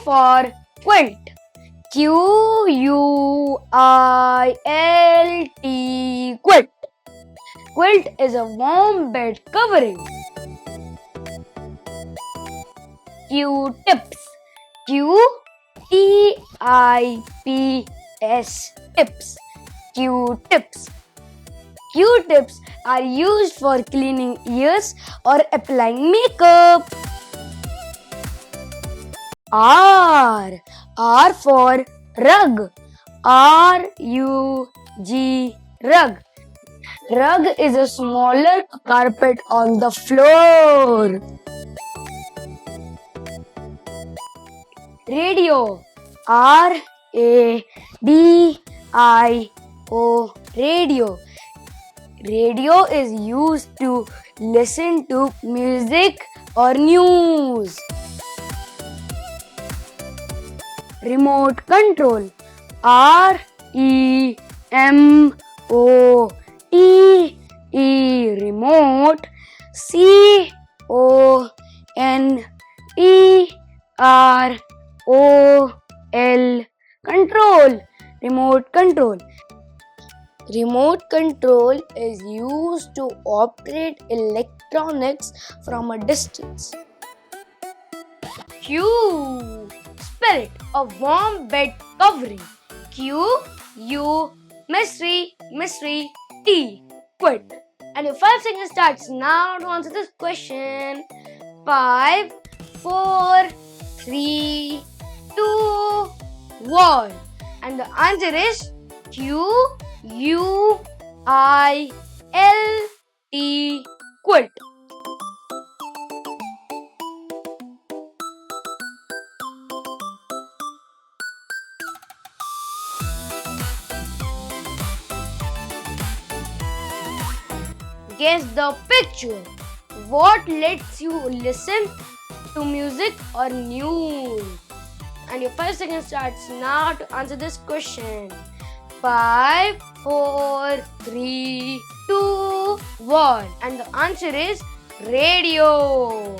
for quilt. Quilt. Quilt. Quilt is a warm bed covering. Q-tips. Q-T-I-P-S. Tips. Q-tips. Q-tips are used for cleaning ears or applying makeup. R for rug. R-U-G. Rug. Rug is a smaller carpet on the floor. Radio. R-A-D-I-O. Radio. Radio is used to listen to music or news. Remote control. R-E-M-O-T-E. Remote. C-O-N-E-R-O-L. Control. Remote control. Remote control is used to operate electronics from a distance. Q. Spirit, a warm bed covering. Q-U. Mystery. T. Quilt. And your 5 seconds starts now to answer this question. 5, 4, 3, 2, 1. And the answer is Q-U-I-L-T. Quilt. Guess the picture. What lets you listen to music or news? And your 5 seconds starts now to answer this question. 5, 4, 3, 2, 1. And the answer is radio.